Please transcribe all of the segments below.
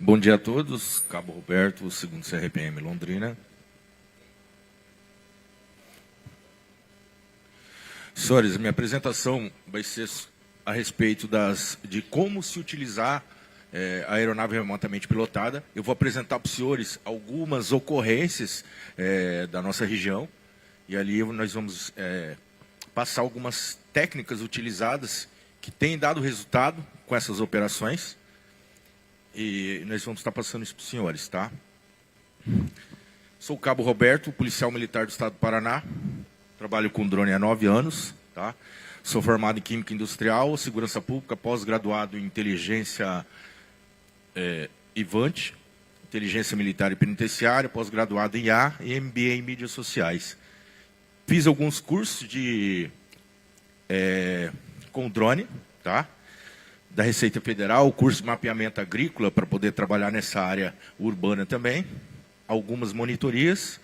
Bom dia a todos, Cabo Roberto, 2º CRPM Londrina. Senhores, minha apresentação vai ser a respeito de como se utilizar a aeronave remotamente pilotada. Eu vou apresentar para os senhores algumas ocorrências da nossa região, e ali nós vamos passar algumas técnicas utilizadas que têm dado resultado com essas operações. E nós vamos estar passando isso para os senhores, tá? Sou o Cabo Roberto, policial militar do Estado do Paraná. Trabalho com drone há 9 anos, tá? Sou formado em Química Industrial, Segurança Pública, pós-graduado em Inteligência IVANT, Inteligência Militar e Penitenciária, pós-graduado em IA e MBA em Mídias Sociais. Fiz alguns cursos com drone, tá? Da Receita Federal, o curso de mapeamento agrícola para poder trabalhar nessa área urbana também, algumas monitorias,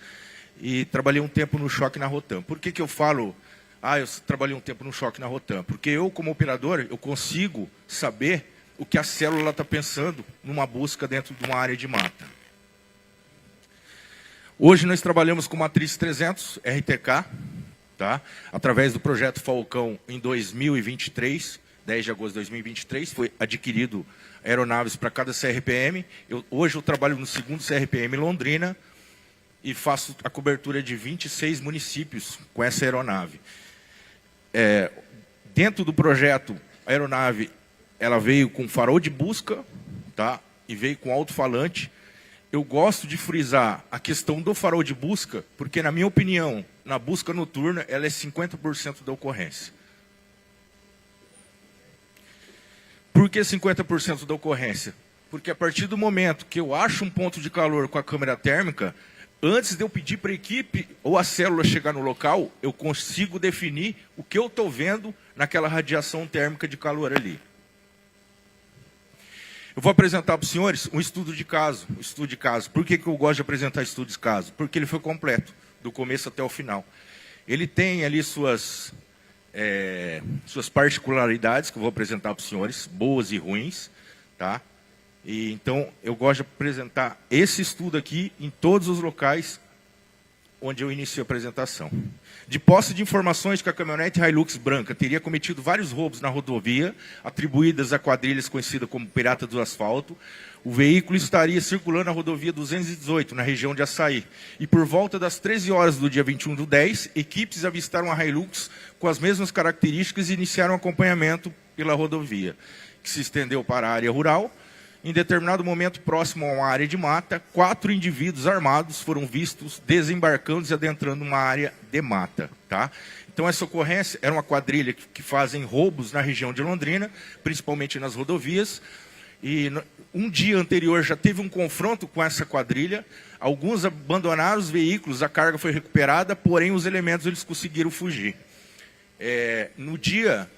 e trabalhei um tempo no choque na Rotam. Por que eu falo, eu trabalhei um tempo no choque na Rotam? Porque eu, como operador, eu consigo saber o que a célula está pensando numa busca dentro de uma área de mata. Hoje nós trabalhamos com Matriz 300, RTK, tá? Através do projeto Falcão em 2023, 10 de agosto de 2023, foi adquirido aeronaves para cada CRPM. Hoje eu trabalho no 2º CRPM Londrina e faço a cobertura de 26 municípios com essa aeronave. Dentro do projeto, a aeronave ela veio com farol de busca, tá? E veio com alto-falante. Eu gosto de frisar a questão do farol de busca, porque, na minha opinião, na busca noturna, ela é 50% da ocorrência. Por que 50% da ocorrência? Porque a partir do momento que eu acho um ponto de calor com a câmera térmica, antes de eu pedir para a equipe ou a célula chegar no local, eu consigo definir o que eu estou vendo naquela radiação térmica de calor ali. Eu vou apresentar para os senhores um estudo de caso. Por que eu gosto de apresentar estudos de caso? Porque ele foi completo, do começo até o final. Ele tem ali suas particularidades que eu vou apresentar para os senhores, boas e ruins, tá? E então eu gosto de apresentar esse estudo aqui em todos os locais onde eu inicio a apresentação. De posse de informações que a caminhonete Hilux branca teria cometido vários roubos na rodovia, atribuídas a quadrilhas conhecidas como Pirata do Asfalto, o veículo estaria circulando na rodovia 218, na região de Açaí. E por volta das 13 horas do dia 21/10, equipes avistaram a Hilux com as mesmas características e iniciaram o acompanhamento pela rodovia, que se estendeu para a área rural. Em determinado momento, próximo a uma área de mata, 4 indivíduos armados foram vistos desembarcando e adentrando uma área de mata, tá? Então, essa ocorrência era uma quadrilha que fazem roubos na região de Londrina, principalmente nas rodovias. E um dia anterior já teve um confronto com essa quadrilha. Alguns abandonaram os veículos, a carga foi recuperada, porém os elementos eles conseguiram fugir. No dia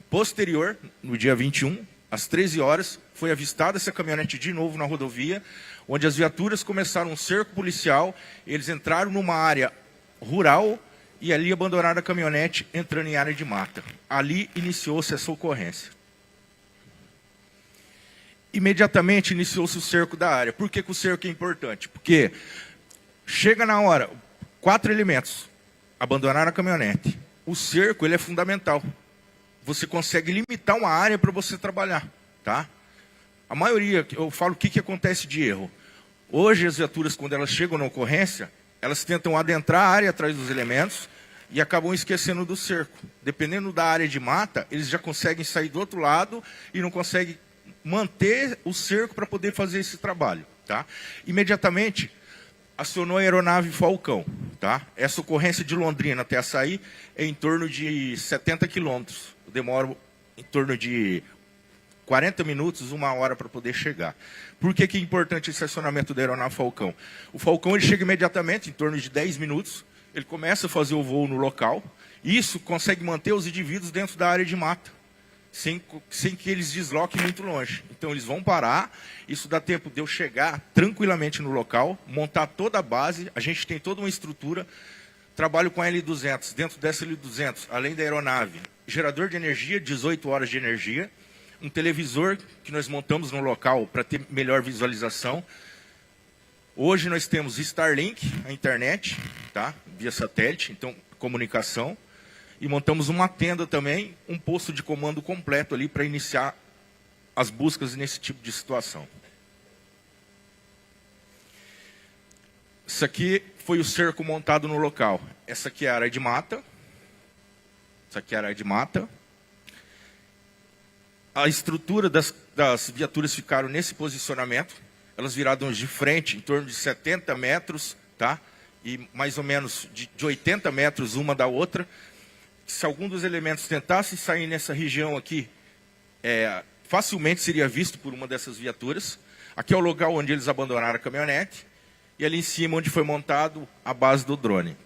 posterior, no dia 21, às 13 horas, foi avistada essa caminhonete de novo na rodovia, onde as viaturas começaram um cerco policial, eles entraram numa área rural e ali abandonaram a caminhonete entrando em área de mata. Ali iniciou-se essa ocorrência. Imediatamente iniciou-se o cerco da área. Por que o cerco é importante? Porque chega na hora, 4 elementos abandonaram a caminhonete. O cerco ele é fundamental. Você consegue limitar uma área para você trabalhar, tá? A maioria, eu falo o que acontece de erro. Hoje as viaturas, quando elas chegam na ocorrência, elas tentam adentrar a área atrás dos elementos e acabam esquecendo do cerco. Dependendo da área de mata, eles já conseguem sair do outro lado e não conseguem manter o cerco para poder fazer esse trabalho, tá? Imediatamente acionou a aeronave Falcão, tá? Essa ocorrência de Londrina até Açaí é em torno de 70 quilômetros. Eu demoro em torno de 40 minutos, 1 hora para poder chegar. Por que é importante esse acionamento da aeronave Falcão? O Falcão ele chega imediatamente, em torno de 10 minutos, ele começa a fazer o voo no local, e isso consegue manter os indivíduos dentro da área de mata, sem que eles desloquem muito longe. Então eles vão parar, isso dá tempo de eu chegar tranquilamente no local, montar toda a base, a gente tem toda uma estrutura, trabalho com a L200, dentro dessa L200, além da aeronave, gerador de energia, 18 horas de energia, um televisor que nós montamos no local para ter melhor visualização. Hoje nós temos Starlink, a internet, tá? Via satélite, então comunicação. E montamos uma tenda também, um posto de comando completo ali para iniciar as buscas nesse tipo de situação. Isso aqui foi o cerco montado no local. Essa aqui é a área de mata. Essa aqui é a área de mata. A estrutura das viaturas ficaram nesse posicionamento. Elas viraram de frente, em torno de 70 metros, tá? E mais ou menos de 80 metros uma da outra. Se algum dos elementos tentasse sair nessa região aqui, facilmente seria visto por uma dessas viaturas. Aqui é o lugar onde eles abandonaram a caminhonete. E ali em cima onde foi montado a base do drone.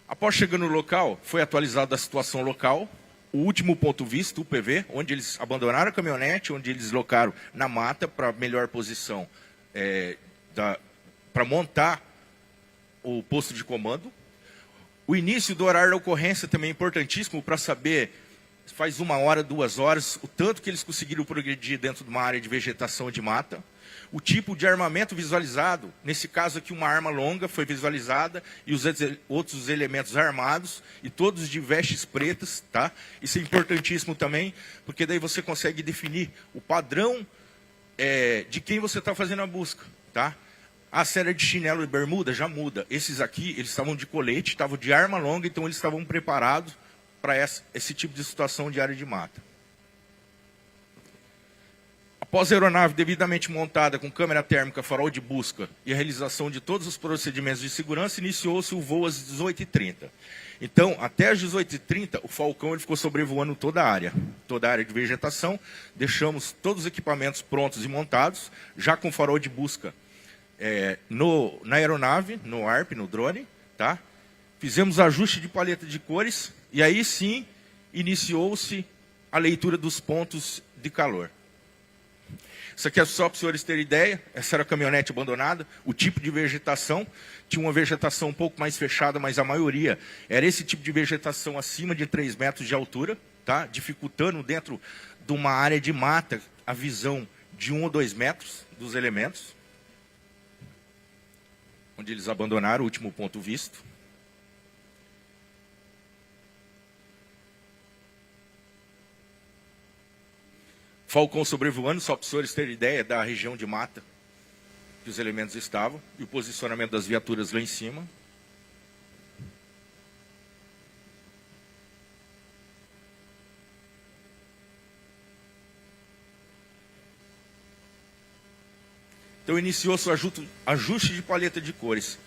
Após chegar no local, foi atualizada a situação local. O último ponto visto, o PV, onde eles abandonaram a caminhonete, onde eles locaram na mata para melhor posição, para montar o posto de comando. O início do horário da ocorrência também é importantíssimo para saber, faz 1 hora, 2 horas, o tanto que eles conseguiram progredir dentro de uma área de vegetação de mata. O tipo de armamento visualizado, nesse caso aqui uma arma longa foi visualizada e os outros elementos armados e todos de vestes pretas, tá? Isso é importantíssimo também, porque daí você consegue definir o padrão de quem você está fazendo a busca, tá? A série de chinelo e bermuda já muda. Esses aqui, eles estavam de colete, estavam de arma longa, então eles estavam preparados para esse tipo de situação de área de mata. Após a aeronave devidamente montada com câmera térmica, farol de busca e a realização de todos os procedimentos de segurança, iniciou-se o voo às 18h30. Então, até às 18h30, o Falcão ele ficou sobrevoando toda a área de vegetação. Deixamos todos os equipamentos prontos e montados, já com farol de busca na aeronave, no ARP, no drone. Tá? Fizemos ajuste de paleta de cores e aí sim iniciou-se a leitura dos pontos de calor. Isso aqui é só para os senhores terem ideia. Essa era a caminhonete abandonada. O tipo de vegetação, tinha uma vegetação um pouco mais fechada, mas a maioria era esse tipo de vegetação acima de 3 metros de altura, tá? Dificultando dentro de uma área de mata a visão de 1 ou 2 metros dos elementos. Onde eles abandonaram o último ponto visto. Falcão sobrevoando, só para os senhores terem ideia da região de mata que os elementos estavam, e o posicionamento das viaturas lá em cima. Então iniciou-se o ajuste de paleta de cores.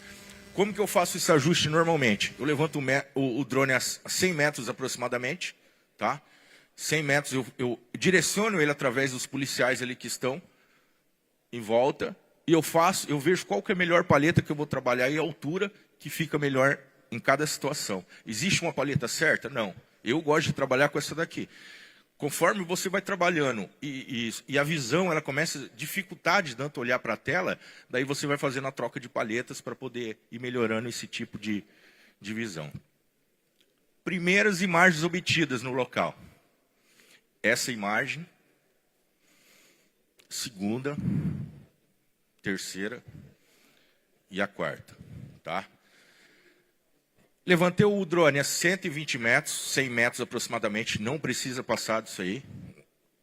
Como que eu faço esse ajuste normalmente? Eu levanto o drone a 100 metros aproximadamente, tá? 100 metros, eu direciono ele através dos policiais ali que estão em volta, e eu vejo qual que é a melhor paleta que eu vou trabalhar e a altura que fica melhor em cada situação. Existe uma paleta certa? Não. Eu gosto de trabalhar com essa daqui. Conforme você vai trabalhando e a visão ela começa a dificultar de tanto olhar para a tela, daí você vai fazendo a troca de paletas para poder ir melhorando esse tipo de visão. Primeiras imagens obtidas no local. Essa imagem, segunda, terceira e a quarta, tá? Levantei o drone a 120 metros, 100 metros aproximadamente, não precisa passar disso aí.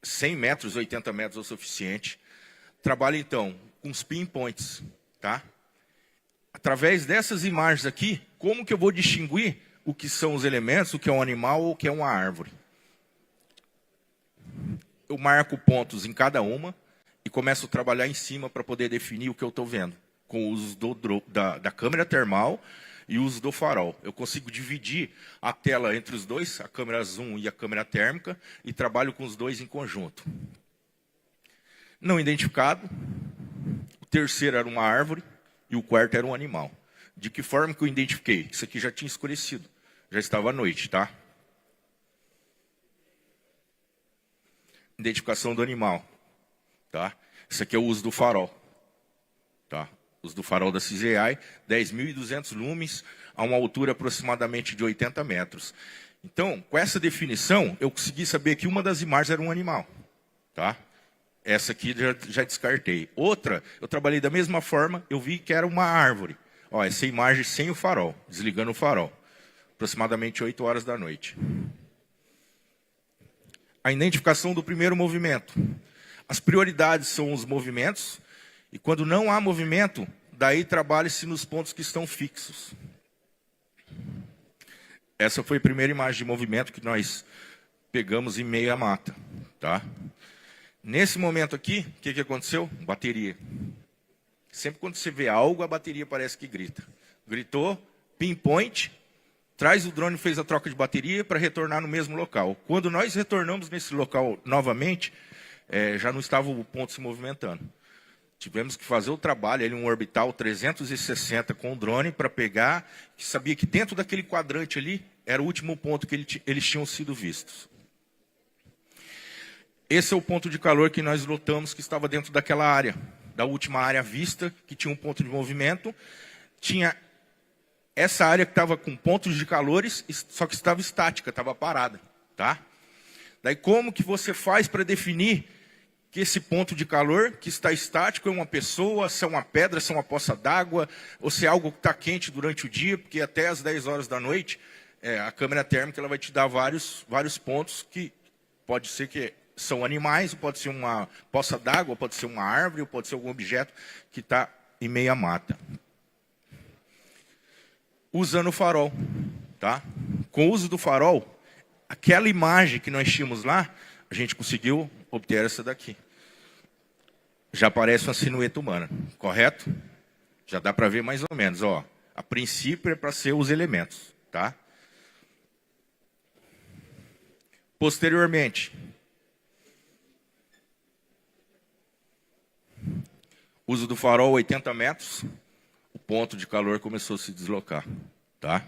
100 metros, 80 metros é o suficiente. Trabalho então com os pinpoints, tá? Através dessas imagens aqui, como que eu vou distinguir o que são os elementos, o que é um animal ou o que é uma árvore? Eu marco pontos em cada uma e começo a trabalhar em cima para poder definir o que eu estou vendo, com o uso da câmera termal e o uso do farol. Eu consigo dividir a tela entre os dois, a câmera zoom e a câmera térmica, e trabalho com os dois em conjunto. Não identificado, o terceiro era uma árvore e o quarto era um animal. De que forma que eu identifiquei? Isso aqui já tinha escurecido, já estava à noite, tá? Identificação do animal, tá? Isso aqui é o uso do farol, tá? O uso do farol da CZI, 10.200 lumens, a uma altura aproximadamente de 80 metros. Então, com essa definição, eu consegui saber que uma das imagens era um animal. Tá? Essa aqui já descartei. Outra, eu trabalhei da mesma forma, eu vi que era uma árvore. Ó, essa imagem sem o farol, desligando o farol. Aproximadamente 8 horas da noite. A identificação do primeiro movimento. As prioridades são os movimentos, e quando não há movimento, daí trabalha-se nos pontos que estão fixos. Essa foi a primeira imagem de movimento que nós pegamos em meio à mata. Tá? Nesse momento aqui, o que aconteceu? Bateria. Sempre quando você vê algo, a bateria parece que grita. Gritou, pinpoint, traz o drone, fez a troca de bateria para retornar no mesmo local. Quando nós retornamos nesse local novamente, já não estava o ponto se movimentando. Tivemos que fazer o trabalho, um orbital 360 com o drone para pegar, que sabia que dentro daquele quadrante ali, era o último ponto que eles tinham sido vistos. Esse é o ponto de calor que nós notamos que estava dentro daquela área, da última área vista, que tinha um ponto de movimento. Tinha essa área que estava com pontos de calores, só que estava estática, estava parada. Tá? Daí como que você faz para definir que esse ponto de calor que está estático é uma pessoa, se é uma pedra, se é uma poça d'água, ou se é algo que está quente durante o dia, porque até às 10 horas da noite, a câmera térmica ela vai te dar vários pontos que pode ser que são animais, pode ser uma poça d'água, pode ser uma árvore, ou pode ser algum objeto que está em meia mata. Usando o farol. Tá? Com o uso do farol, aquela imagem que nós tínhamos lá, a gente conseguiu obter essa daqui. Já parece uma silhueta humana, correto? Já dá para ver mais ou menos. Ó. A princípio é para ser os elementos. Tá? Posteriormente, uso do farol 80 metros, o ponto de calor começou a se deslocar. Tá?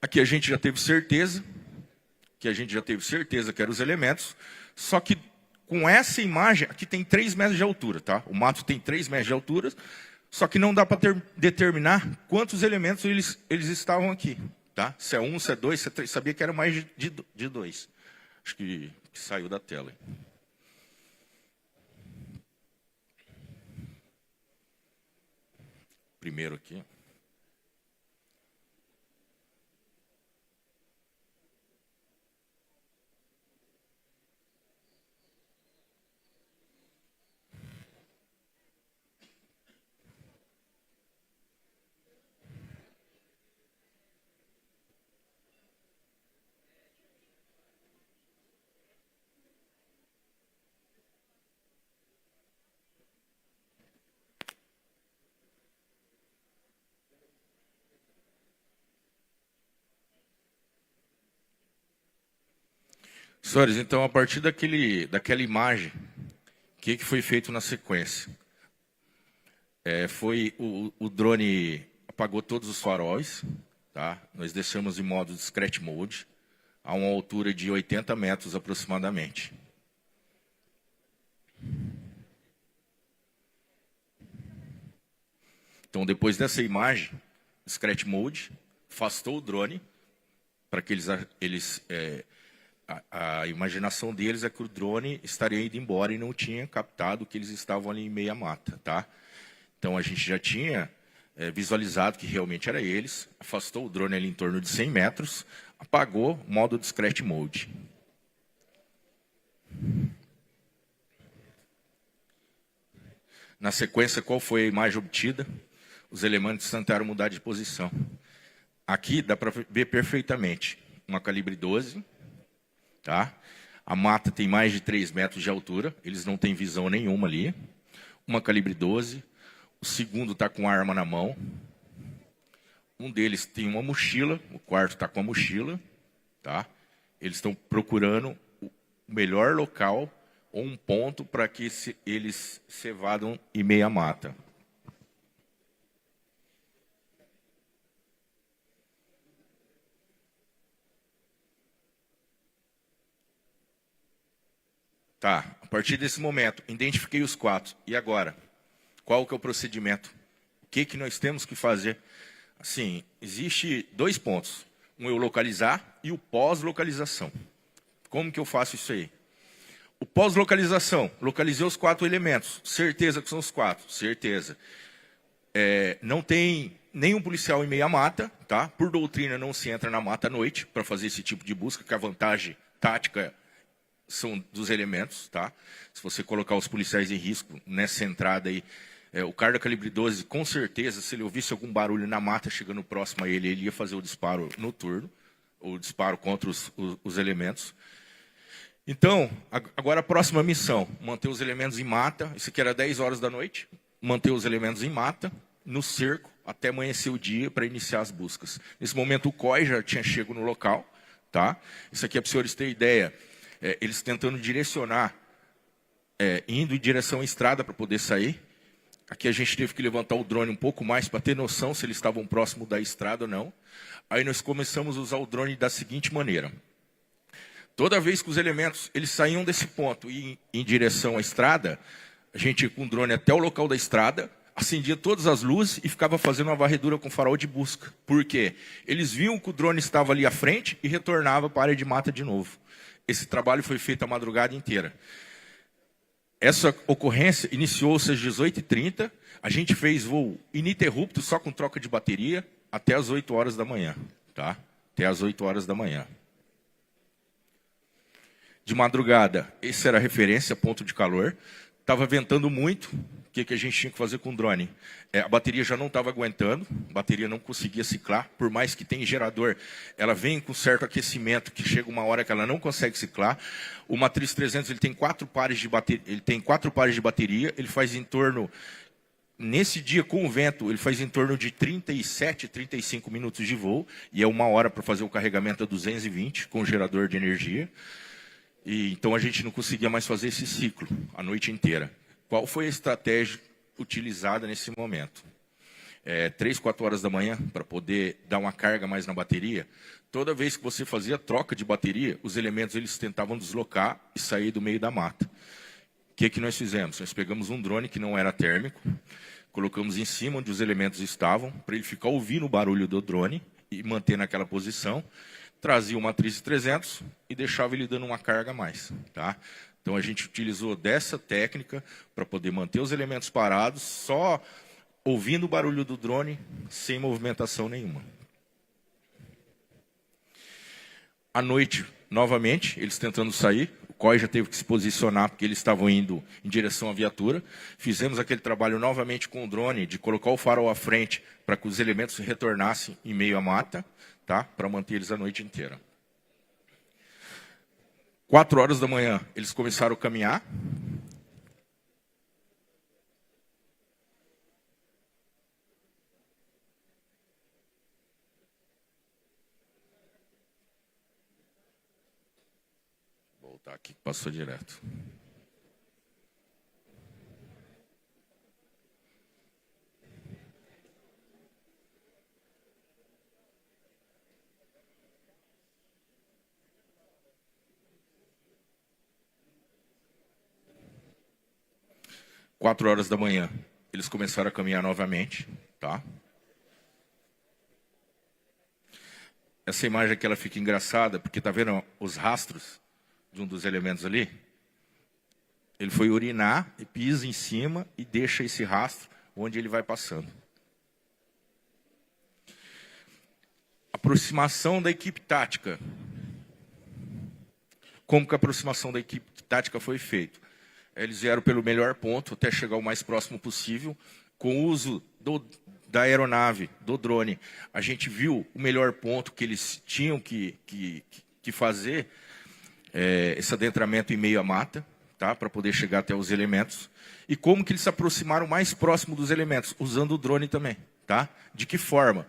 Aqui a gente já teve certeza que eram os elementos, só que com essa imagem, aqui tem 3 metros de altura, tá? O mato tem 3 metros de altura, só que não dá para determinar quantos elementos eles estavam aqui, tá? Se é 1, se é 2, se é 3, sabia que era mais de 2. Acho que saiu da tela. Primeiro aqui. Senhores, então, a partir daquela imagem, o que foi feito na sequência? Foi o drone apagou todos os faróis, tá? Nós deixamos em modo discrete mode, a uma altura de 80 metros aproximadamente. Então, depois dessa imagem, discrete mode, afastou o drone, para que a imaginação deles é que o drone estaria indo embora e não tinha captado que eles estavam ali em meia mata. Tá? Então, a gente já tinha visualizado que realmente era eles, afastou o drone ali em torno de 100 metros, apagou, modo discrete mode. Na sequência, qual foi a imagem obtida? Os elementos tentaram mudar de posição. Aqui dá para ver perfeitamente uma calibre 12. Tá? A mata tem mais de 3 metros de altura, eles não têm visão nenhuma ali. Uma calibre 12. O segundo está com a arma na mão. Um deles tem uma mochila, o quarto está com a mochila. Tá? Eles estão procurando o melhor local ou um ponto para que eles se evadam em meia mata. Tá, a partir desse momento, identifiquei os 4. E agora? Qual que é o procedimento? O que nós temos que fazer? Assim, existe 2 pontos. um eu localizar e o pós-localização. Como que eu faço isso aí? O pós-localização, localizei os 4 elementos. Certeza que são os 4, certeza. Não tem nenhum policial em meia mata, tá? Por doutrina não se entra na mata à noite para fazer esse tipo de busca, que a vantagem tática são dos elementos, tá? Se você colocar os policiais em risco nessa entrada aí, o cara da calibre 12, com certeza, se ele ouvisse algum barulho na mata chegando próximo a ele, ele ia fazer o disparo noturno, o disparo contra os elementos. Então, agora a próxima missão, manter os elementos em mata, isso aqui era 10 horas da noite, manter os elementos em mata, no cerco, até amanhecer o dia para iniciar as buscas. Nesse momento o COI já tinha chegado no local, tá? Isso aqui é para os senhores terem ideia, eles tentando direcionar, indo em direção à estrada para poder sair. Aqui a gente teve que levantar o drone um pouco mais para ter noção se eles estavam próximo da estrada ou não. Aí nós começamos a usar o drone da seguinte maneira. Toda vez que os elementos eles saíam desse ponto e em direção à estrada, a gente ia com o drone até o local da estrada, acendia todas as luzes e ficava fazendo uma varredura com farol de busca. Por quê? Eles viam que o drone estava ali à frente e retornava para a área de mata de novo. Esse trabalho foi feito a madrugada inteira. Essa ocorrência iniciou-se às 18h30, a gente fez voo ininterrupto, só com troca de bateria, até às 8 horas da manhã. Tá? Até às 8 horas da manhã. De madrugada, essa era a referência, ponto de calor. Estava ventando muito, o que a gente tinha que fazer com o drone? A bateria já não estava aguentando, a bateria não conseguia ciclar, por mais que tenha gerador, ela vem com certo aquecimento, que chega uma hora que ela não consegue ciclar. O Matriz 300 ele tem 4 pares de bateria, ele faz em torno, nesse dia com o vento, ele faz em torno de 37, 35 minutos de voo, e é 1 hora para fazer o carregamento a 220 com o gerador de energia. E, então a gente não conseguia mais fazer esse ciclo a noite inteira. Qual foi a estratégia utilizada nesse momento? 3, 4 horas da manhã, para poder dar uma carga mais na bateria. Toda vez que você fazia troca de bateria, os elementos eles tentavam deslocar e sair do meio da mata. O que nós fizemos? Nós pegamos um drone que não era térmico, colocamos em cima onde os elementos estavam, para ele ficar ouvindo o barulho do drone e manter naquela posição. Trazia o Matriz 300 e deixava ele dando uma carga a mais. Tá? Então a gente utilizou dessa técnica para poder manter os elementos parados, só ouvindo o barulho do drone, sem movimentação nenhuma. À noite, novamente, eles tentando sair, o COI já teve que se posicionar, porque eles estavam indo em direção à viatura. Fizemos aquele trabalho novamente com o drone, de colocar o farol à frente, para que os elementos retornassem em meio à mata, tá? Para manter eles a noite inteira. 4 horas da manhã, eles começaram a caminhar. Vou voltar aqui, passou direto. Quatro horas da manhã, eles começaram a caminhar novamente, tá? Essa imagem aqui ela fica engraçada, porque tá vendo os rastros de um dos elementos ali? Ele foi urinar e pisa em cima e deixa esse rastro onde ele vai passando. Aproximação da equipe tática. Como que a aproximação da equipe tática foi feita? Eles vieram pelo melhor ponto, até chegar o mais próximo possível, com o uso da aeronave, do drone. A gente viu o melhor ponto que eles tinham que fazer, esse adentramento em meio à mata, tá? Para poder chegar até os elementos. E como que eles se aproximaram mais próximo dos elementos? Usando o drone também. Tá? De que forma?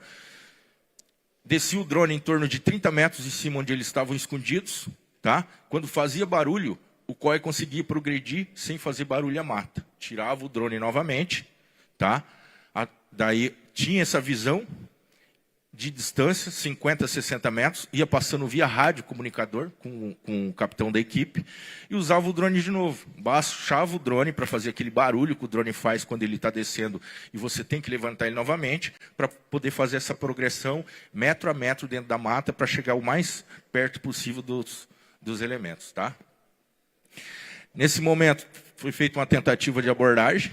Desci o drone em torno de 30 metros em cima onde eles estavam escondidos. Tá? Quando fazia barulho, o COI conseguia progredir sem fazer barulho à mata. Tirava o drone novamente, tá? Daí tinha essa visão de distância, 50 a 60 metros, ia passando via rádio comunicador com o capitão da equipe e usava o drone de novo. Baixava o drone para fazer aquele barulho que o drone faz quando ele está descendo e você tem que levantar ele novamente para poder fazer essa progressão metro a metro dentro da mata para chegar o mais perto possível dos elementos. Tá? Nesse momento, foi feita uma tentativa de abordagem.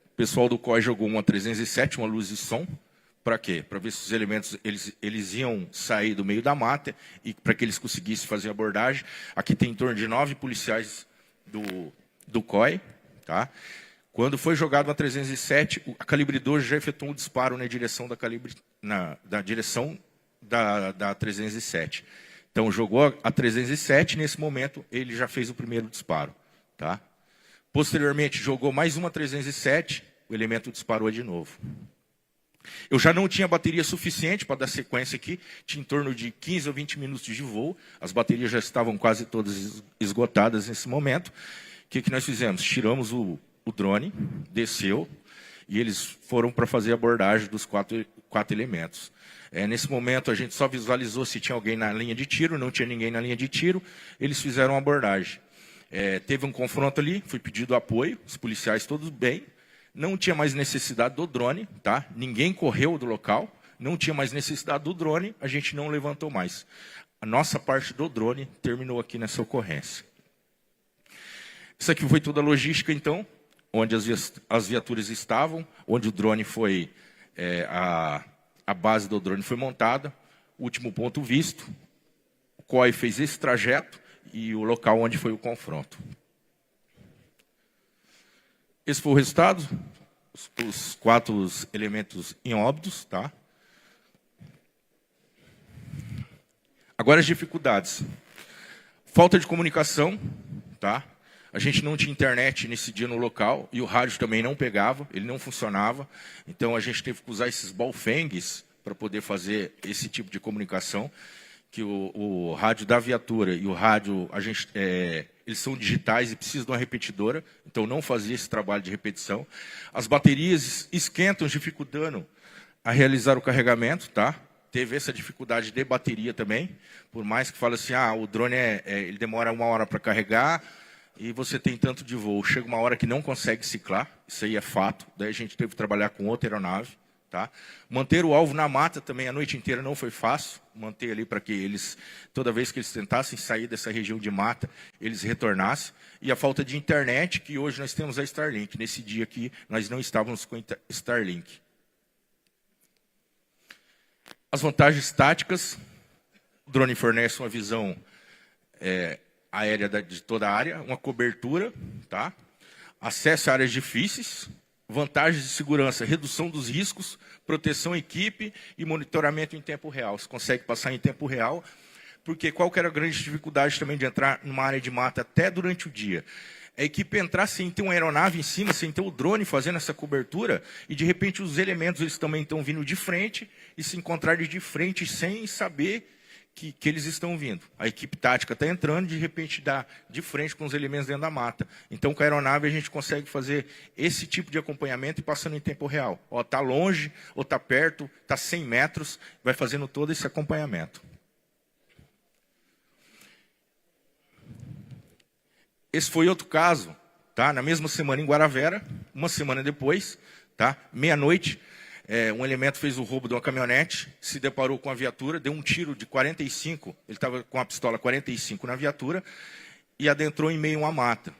O pessoal do COI jogou uma 307, uma luz de som. Para quê? Para ver se os elementos eles iam sair do meio da mata e para que eles conseguissem fazer a abordagem. Aqui tem em torno de 9 policiais do COI. Tá? Quando foi jogado uma 307, a calibre 12 já efetuou um disparo na direção da direção da 307. Então, jogou a 307, nesse momento, ele já fez o primeiro disparo. Tá? Posteriormente, jogou mais uma 307, o elemento disparou de novo. Eu já não tinha bateria suficiente para dar sequência aqui, tinha em torno de 15 ou 20 minutos de voo, as baterias já estavam quase todas esgotadas nesse momento. O que nós fizemos? Tiramos o drone, desceu, e eles foram para fazer a abordagem dos quatro elementos. Nesse momento, a gente só visualizou se tinha alguém na linha de tiro, não tinha ninguém na linha de tiro, eles fizeram a abordagem. Teve um confronto ali, foi pedido apoio, os policiais todos bem, não tinha mais necessidade do drone, tá? Ninguém correu do local, não tinha mais necessidade do drone, a gente não levantou mais. A nossa parte do drone terminou aqui nessa ocorrência. Isso aqui foi toda a logística, então, onde as viaturas estavam, onde o drone foi, a base do drone foi montada, o último ponto visto, o COI fez esse trajeto, e o local onde foi o confronto. Esse foi o resultado, os 4 elementos em óbitos. Tá? Agora as dificuldades. Falta de comunicação. Tá? A gente não tinha internet nesse dia no local, e o rádio também não pegava, ele não funcionava. Então a gente teve que usar esses balfengues para poder fazer esse tipo de comunicação. Que o rádio da viatura e o rádio, eles são digitais e precisam de uma repetidora, então não fazia esse trabalho de repetição. As baterias esquentam, dificultando a realizar o carregamento. Tá? Teve essa dificuldade de bateria também, por mais que fale assim, o drone ele demora 1 hora para carregar e você tem tanto de voo. Chega uma hora que não consegue ciclar, isso aí é fato, daí a gente teve que trabalhar com outra aeronave. Tá? Manter o alvo na mata também a noite inteira não foi fácil, manter ali para que eles, toda vez que eles tentassem sair dessa região de mata, eles retornassem. E a falta de internet, que hoje nós temos a Starlink. Nesse dia aqui, nós não estávamos com Starlink. As vantagens táticas, o drone fornece uma visão aérea de toda a área, uma cobertura, tá? Acesso a áreas difíceis, vantagens de segurança, redução dos riscos, proteção à equipe e monitoramento em tempo real. Você consegue passar em tempo real, porque qual que era a grande dificuldade também de entrar numa área de mata até durante o dia? A equipe entrar sem ter uma aeronave em cima, sem ter o drone fazendo essa cobertura, e de repente os elementos eles também estão vindo de frente, e se encontrarem de frente sem saber que eles estão vindo. A equipe tática está entrando, de repente dá de frente com os elementos dentro da mata. Então, com a aeronave, a gente consegue fazer esse tipo de acompanhamento e passando em tempo real. Está longe, ou está perto, está 100 metros, vai fazendo todo esse acompanhamento. Esse foi outro caso, tá? Na mesma semana em Guaravera, uma semana depois, tá? Meia-noite, um elemento fez o roubo de uma caminhonete, se deparou com a viatura, deu um tiro de 45, ele estava com a pistola 45 na viatura, e adentrou em meio a uma mata.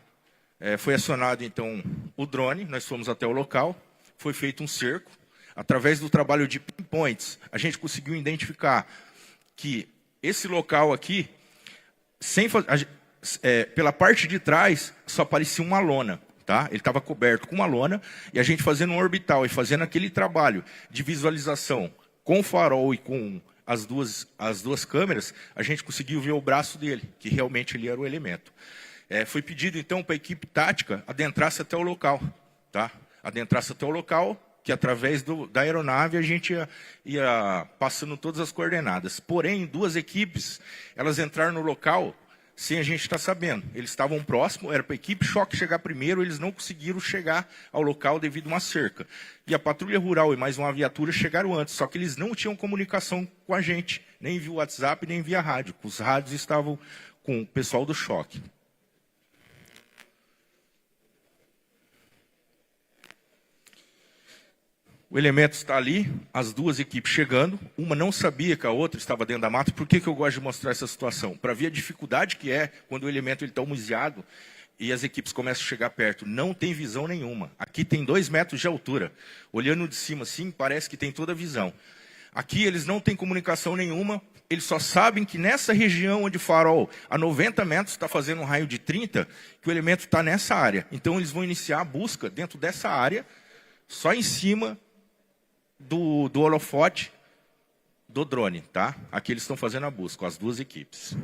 Foi acionado, então, o drone, nós fomos até o local, foi feito um cerco. Através do trabalho de pinpoints, a gente conseguiu identificar que esse local aqui, pela parte de trás, só aparecia uma lona. Tá? Ele estava coberto com uma lona, e a gente fazendo um orbital e fazendo aquele trabalho de visualização com farol e com as duas câmeras, a gente conseguiu ver o braço dele, que realmente ele era o elemento. Foi pedido, então, para a equipe tática adentrasse até o local. Tá? Adentrasse até o local, que através da aeronave a gente ia passando todas as coordenadas. Porém, 2 equipes, elas entraram no local sem a gente estar sabendo. Eles estavam próximos, era para a equipe choque chegar primeiro, eles não conseguiram chegar ao local devido a uma cerca. E a patrulha rural e mais uma viatura chegaram antes, só que eles não tinham comunicação com a gente, nem via WhatsApp, nem via rádio. Os rádios estavam com o pessoal do choque. O elemento está ali, as duas equipes chegando, uma não sabia que a outra estava dentro da mata. Por que eu gosto de mostrar essa situação? Para ver a dificuldade que é quando o elemento está homoziado e as equipes começam a chegar perto. Não tem visão nenhuma. Aqui tem 2 metros de altura. Olhando de cima assim, parece que tem toda a visão. Aqui eles não têm comunicação nenhuma, eles só sabem que nessa região onde o farol a 90 metros está fazendo um raio de 30, que o elemento está nessa área. Então eles vão iniciar a busca dentro dessa área, só em cima do holofote do drone, tá? Aqui eles estão fazendo a busca, com as duas equipes.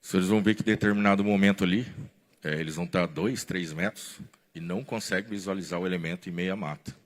Vocês vão ver que em determinado momento ali, eles vão estar a 2, 3 metros e não conseguem visualizar o elemento em meia mata.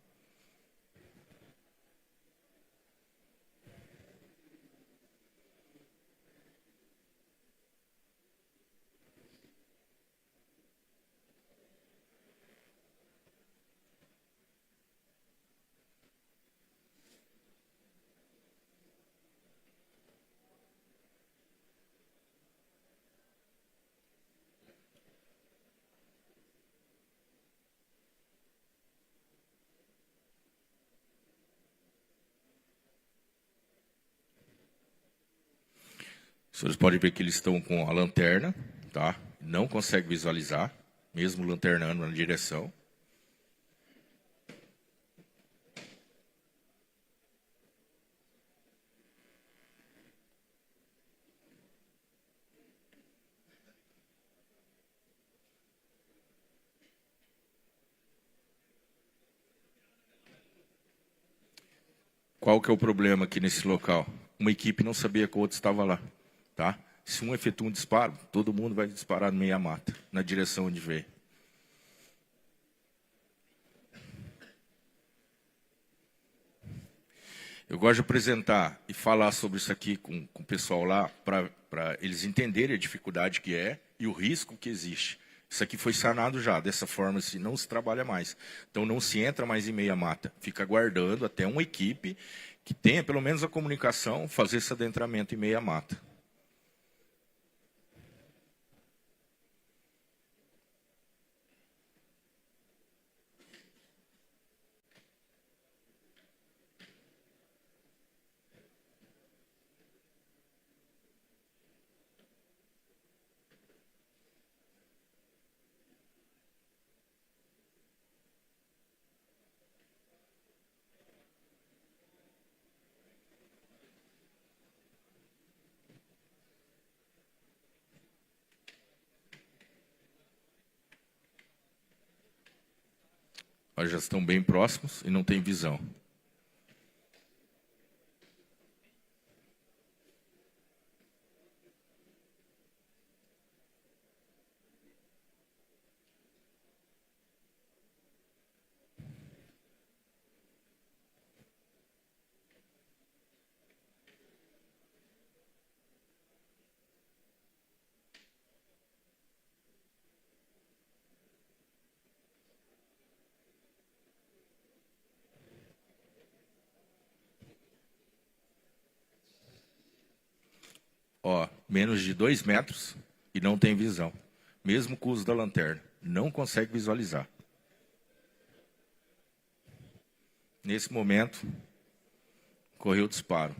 Vocês podem ver que eles estão com a lanterna, tá? Não conseguem visualizar, mesmo lanternando na direção. Qual que é o problema aqui nesse local? Uma equipe não sabia que o outro estava lá, tá? Se um efetua um disparo, todo mundo vai disparar no meio da mata, na direção onde veio. Eu gosto de apresentar e falar sobre isso aqui com o pessoal lá, para eles entenderem a dificuldade que é e o risco que existe. Isso aqui foi sanado já, dessa forma assim, não se trabalha mais. Então não se entra mais em meia mata, fica aguardando até uma equipe que tenha pelo menos a comunicação, fazer esse adentramento em meia mata. Nós já estão bem próximos e não tem visão. Ó, menos de 2 metros e não tem visão. Mesmo com o uso da lanterna. Não consegue visualizar. Nesse momento, correu o disparo.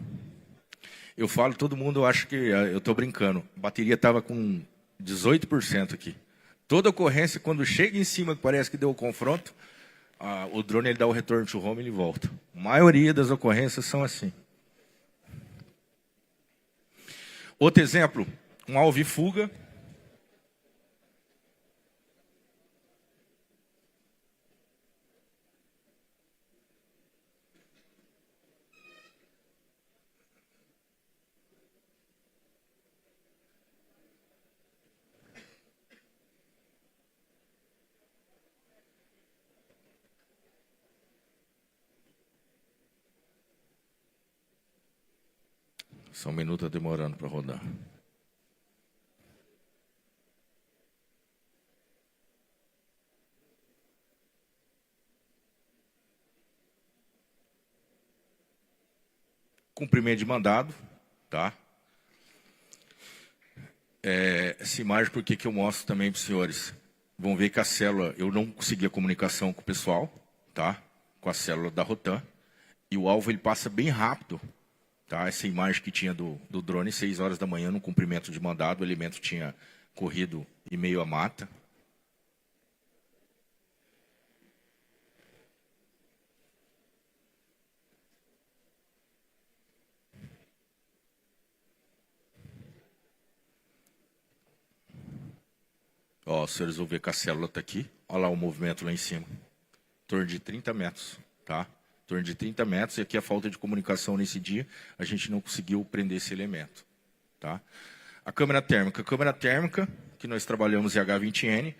Eu falo, todo mundo acha que eu estou brincando. A bateria estava com 18% aqui. Toda ocorrência, quando chega em cima, que parece que deu o confronto, o drone ele dá o retorno to home e ele volta. A maioria das ocorrências são assim. Outro exemplo, um alvo e fuga. Só um minuto, tá demorando para rodar. Cumprimento de mandado, tá? Essa imagem, por que eu mostro também para os senhores? Vão ver que a célula, eu não consegui a comunicação com o pessoal, tá? Com a célula da Rotan. E o alvo, ele passa bem rápido, tá? Essa imagem que tinha do drone, 6 horas da manhã, no cumprimento de mandado, o elemento tinha corrido em meio à mata. Ó, os senhores vão ver que a célula está aqui. Olha lá o movimento lá em cima. Em torno de 30 metros, tá? Em torno de 30 metros. E aqui a falta de comunicação nesse dia, a gente não conseguiu prender esse elemento, tá? A câmera térmica, que nós trabalhamos em H20N,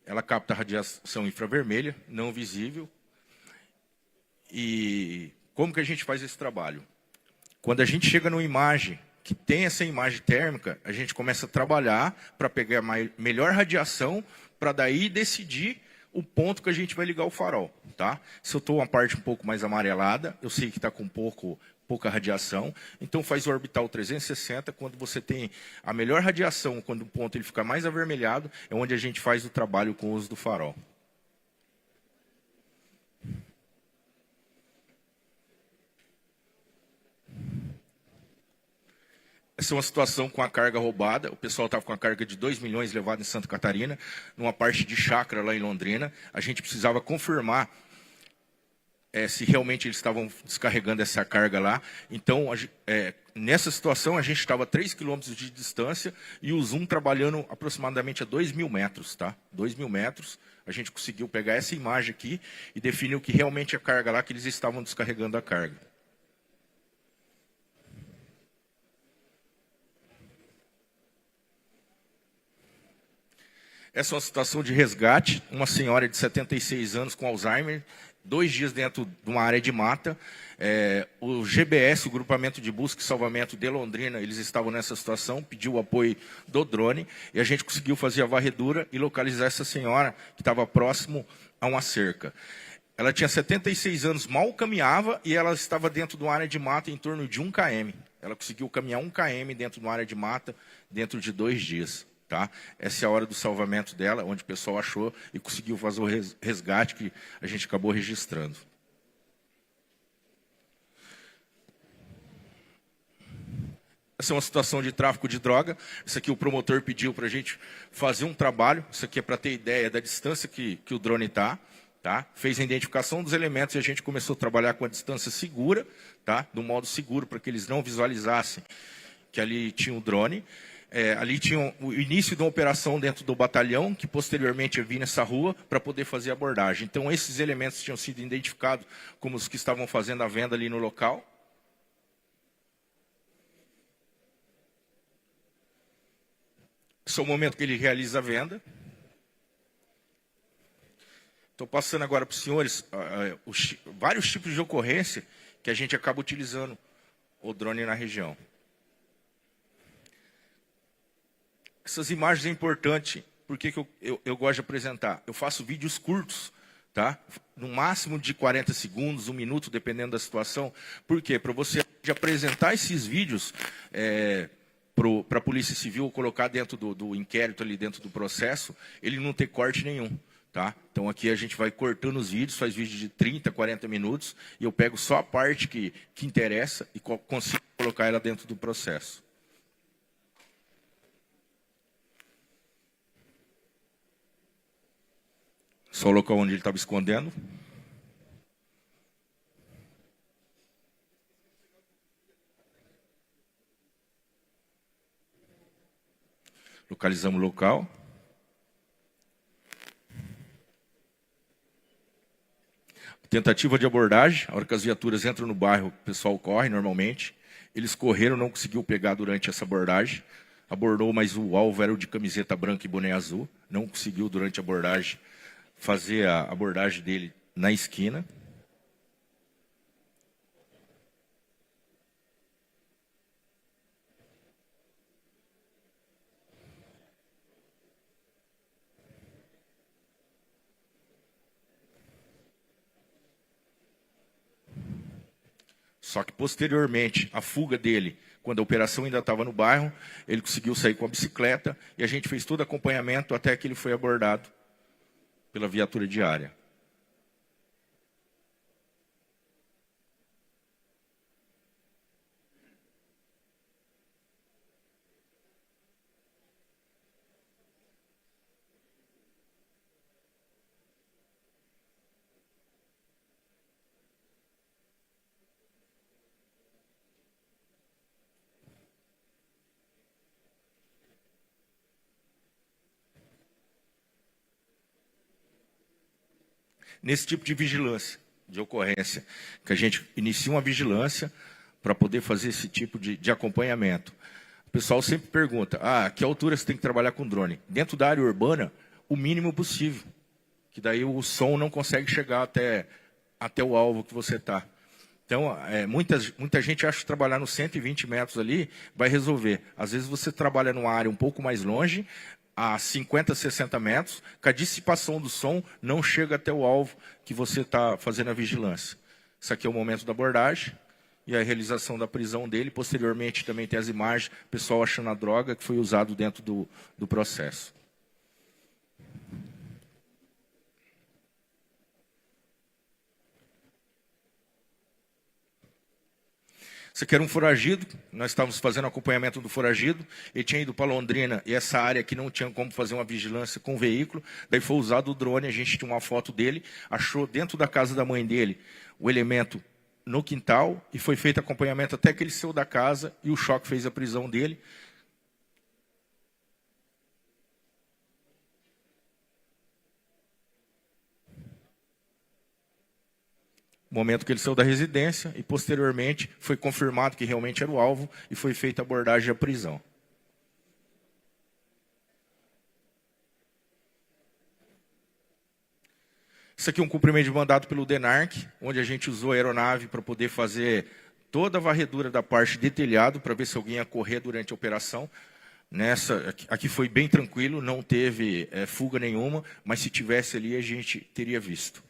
ela capta radiação infravermelha, não visível. E como que a gente faz esse trabalho? Quando a gente chega numa imagem que tem essa imagem térmica, a gente começa a trabalhar para pegar a melhor radiação, para daí decidir o ponto que a gente vai ligar o farol, tá? Se eu estou uma parte um pouco mais amarelada, eu sei que está com pouca radiação, então faz o orbital 360, quando você tem a melhor radiação, quando o ponto ele fica mais avermelhado, é onde a gente faz o trabalho com o uso do farol. Essa é uma situação com a carga roubada. O pessoal estava com a carga de 2 milhões levada em Santa Catarina, numa parte de chácara lá em Londrina. A gente precisava confirmar se realmente eles estavam descarregando essa carga lá. Então, nessa situação, a gente estava a 3 quilômetros de distância e o Zoom trabalhando aproximadamente a 2.000 metros. Tá? 2.000 metros. A gente conseguiu pegar essa imagem aqui e definir o que realmente é a carga lá, que eles estavam descarregando a carga. Essa é uma situação de resgate, uma senhora de 76 anos com Alzheimer, 2 dias dentro de uma área de mata. O GBS, o Grupamento de Busca e Salvamento de Londrina, eles estavam nessa situação, pediu o apoio do drone, e a gente conseguiu fazer a varredura e localizar essa senhora que estava próximo a uma cerca. Ela tinha 76 anos, mal caminhava, e ela estava dentro de uma área de mata em torno de 1 km. Ela conseguiu caminhar 1 km dentro de uma área de mata dentro de 2 dias. Tá? Essa é a hora do salvamento dela, onde o pessoal achou e conseguiu fazer o resgate que a gente acabou registrando. Essa é uma situação de tráfico de droga. Isso aqui o promotor pediu para a gente fazer um trabalho. Isso aqui é para ter ideia da distância que o drone está. Tá? Fez a identificação dos elementos e a gente começou a trabalhar com a distância segura, tá? Do modo seguro, para que eles não visualizassem que ali tinha o drone. Ali tinha o início de uma operação dentro do batalhão, que posteriormente ia vir nessa rua para poder fazer a abordagem. Então, esses elementos tinham sido identificados como os que estavam fazendo a venda ali no local. Esse é o momento que ele realiza a venda. Estou passando agora para os senhores vários tipos de ocorrência que a gente acaba utilizando o drone na região. Essas imagens é importante, porque eu gosto de apresentar. Eu faço vídeos curtos, tá? No máximo de 40 segundos, 1 minuto, dependendo da situação. Por quê? Para você apresentar esses vídeos para a Polícia Civil, colocar dentro do inquérito, ali dentro do processo, ele não ter corte nenhum. Tá? Então aqui a gente vai cortando os vídeos, faz vídeo de 30, 40 minutos, e eu pego só a parte que interessa e consigo colocar ela dentro do processo. Só o local onde ele estava escondendo. Localizamos o local. Tentativa de abordagem. A hora que as viaturas entram no bairro, o pessoal corre normalmente. Eles correram, não conseguiu pegar durante essa abordagem. Abordou, mas o alvo era o de camiseta branca e boné azul. Não conseguiu, durante a abordagem, fazer a abordagem dele na esquina. Só que, posteriormente, a fuga dele, quando a operação ainda estava no bairro, ele conseguiu sair com a bicicleta e a gente fez todo acompanhamento até que ele foi abordado pela viatura diária. Nesse tipo de vigilância, de ocorrência, que a gente inicia uma vigilância para poder fazer esse tipo de acompanhamento. O pessoal sempre pergunta, que altura você tem que trabalhar com drone? Dentro da área urbana, o mínimo possível, que daí o som não consegue chegar até o alvo que você está. Então, muita gente acha que trabalhar nos 120 metros ali vai resolver. Às vezes você trabalha numa área um pouco mais longe, a 50, 60 metros, que a dissipação do som não chega até o alvo que você está fazendo a vigilância. Isso aqui é o momento da abordagem e a realização da prisão dele. Posteriormente, também tem as imagens, o pessoal achando a droga que foi usado dentro do processo. Isso aqui era um foragido, nós estávamos fazendo acompanhamento do foragido, ele tinha ido para Londrina, e essa área aqui não tinha como fazer uma vigilância com o veículo, daí foi usado o drone, a gente tinha uma foto dele, achou dentro da casa da mãe dele o elemento no quintal, e foi feito acompanhamento até que ele saiu da casa, e o choque fez a prisão dele. Momento que ele saiu da residência e, posteriormente, foi confirmado que realmente era o alvo e foi feita a abordagem à prisão. Isso aqui é um cumprimento de mandado pelo DENARC, onde a gente usou a aeronave para poder fazer toda a varredura da parte de telhado para ver se alguém ia correr durante a operação. Aqui foi bem tranquilo, não teve fuga nenhuma, mas se tivesse ali a gente teria visto.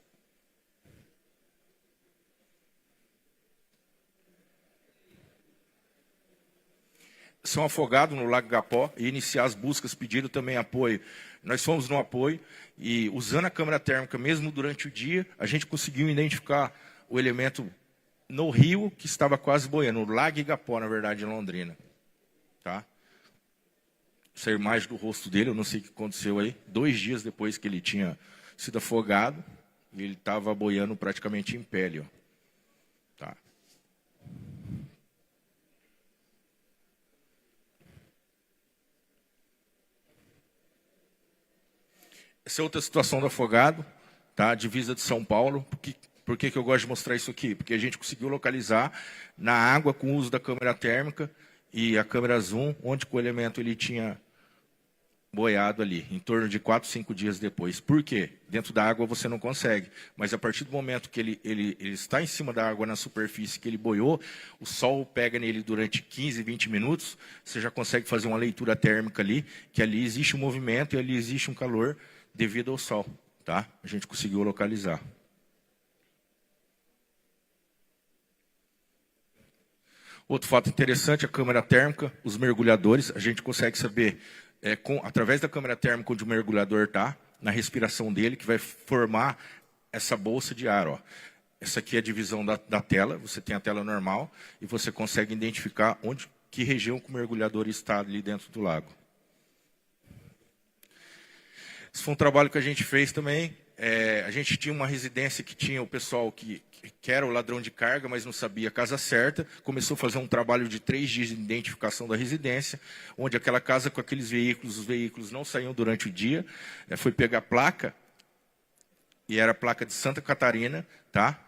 São afogados no Lago Igapó e iniciar as buscas, pediram também apoio. Nós fomos no apoio e, usando a câmera térmica, mesmo durante o dia, a gente conseguiu identificar o elemento no rio que estava quase boiando, no Lago Igapó, na verdade, em Londrina. Tá? Essa é a imagem do rosto dele, eu não sei o que aconteceu aí. 2 dias depois que ele tinha sido afogado, ele estava boiando praticamente em pele. Ó. Tá? Essa é outra situação do afogado, tá? Divisa de São Paulo. Por que eu gosto de mostrar isso aqui? Porque a gente conseguiu localizar na água com o uso da câmera térmica e a câmera zoom, onde o elemento ele tinha boiado ali, em torno de 4, 5 dias depois. Por quê? Dentro da água você não consegue, mas a partir do momento que ele está em cima da água na superfície, que ele boiou, o sol pega nele durante 15, 20 minutos, você já consegue fazer uma leitura térmica ali, que ali existe um movimento e ali existe um calor devido ao sol. Tá? A gente conseguiu localizar. Outro fato interessante, a câmera térmica, os mergulhadores, a gente consegue saber, através da câmera térmica onde o mergulhador está, na respiração dele, que vai formar essa bolsa de ar. Ó. Essa aqui é a divisão da tela, você tem a tela normal, e você consegue identificar que região que o mergulhador está ali dentro do lago. Esse foi um trabalho que a gente fez também. A gente tinha uma residência que tinha o pessoal que era o ladrão de carga, mas não sabia a casa certa. Começou a fazer um trabalho de 3 dias de identificação da residência, onde aquela casa com aqueles veículos, os veículos não saíam durante o dia. Foi pegar a placa, e era a placa de Santa Catarina, tá?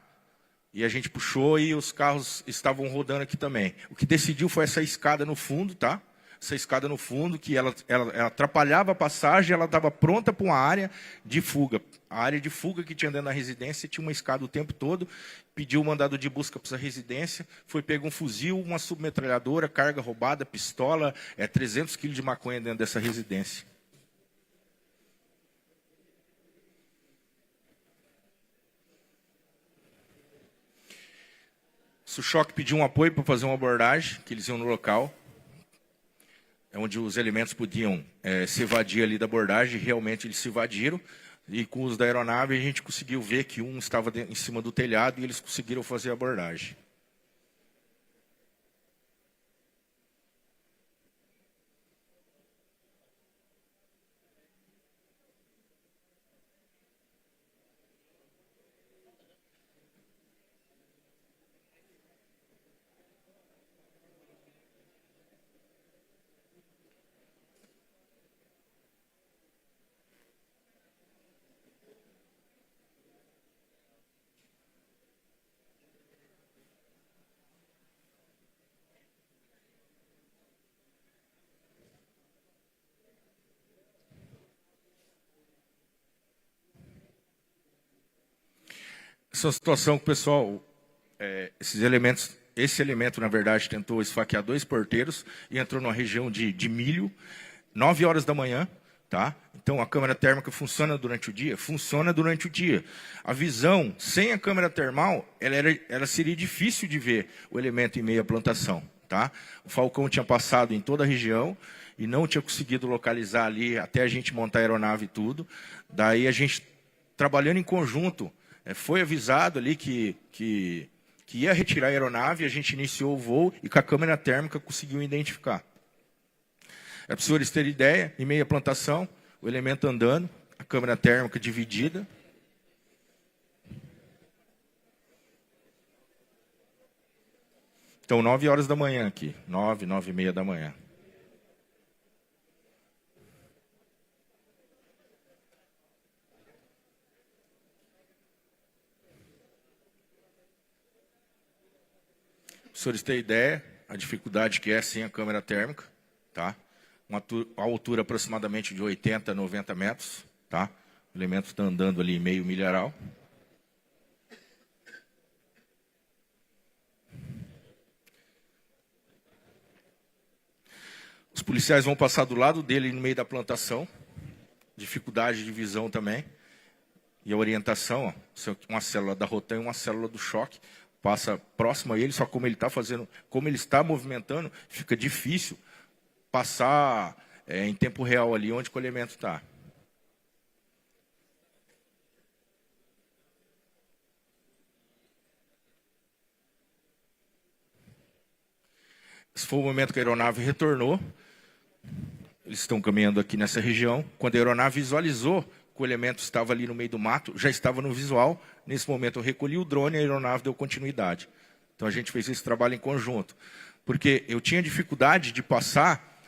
E a gente puxou e os carros estavam rodando aqui também. O que decidiu foi essa escada no fundo, tá? Essa escada no fundo, que ela atrapalhava a passagem, ela estava pronta para uma área de fuga. A área de fuga que tinha dentro da residência tinha uma escada o tempo todo, pediu o mandado de busca para essa residência, foi pego um fuzil, uma submetralhadora, carga roubada, pistola, 300 quilos de maconha dentro dessa residência. Se o choque pediu um apoio para fazer uma abordagem, que eles iam no local, onde os elementos podiam se evadir ali da abordagem, realmente eles se evadiram, e com o uso da aeronave a gente conseguiu ver que um estava em cima do telhado e eles conseguiram fazer a abordagem. Essa situação que o pessoal, esse elemento, na verdade, tentou esfaquear 2 porteiros e entrou numa região de milho, 9 horas da manhã, tá? Então, a câmera térmica funciona durante o dia? Funciona durante o dia. A visão, sem a câmera termal, ela seria difícil de ver o elemento em meio à plantação, tá? O Falcão tinha passado em toda a região e não tinha conseguido localizar ali, até a gente montar a aeronave e tudo. Daí, a gente, trabalhando em conjunto, foi avisado ali que ia retirar a aeronave, a gente iniciou o voo e com a câmera térmica conseguiu identificar. Para os senhores terem ideia, em meio à plantação, o elemento andando, a câmera térmica dividida. Então, 9 horas da manhã aqui, 9h30 da manhã. Para os senhores terem ideia, a dificuldade que é sem a câmera térmica, tá? Uma altura aproximadamente de 80 a 90 metros, tá? O elemento está andando ali meio milharal. Os policiais vão passar do lado dele no meio da plantação, dificuldade de visão também. E a orientação, ó, uma célula da Rotan e uma célula do choque, passa próximo a ele, só como ele está fazendo, como ele está movimentando, fica difícil passar em tempo real ali onde o elemento está. Esse foi o momento que a aeronave retornou. Eles estão caminhando aqui nessa região. Quando a aeronave visualizou que o elemento estava ali no meio do mato, já estava no visual. Nesse momento eu recolhi o drone e a aeronave deu continuidade. Então a gente fez esse trabalho em conjunto. Porque eu tinha dificuldade de passar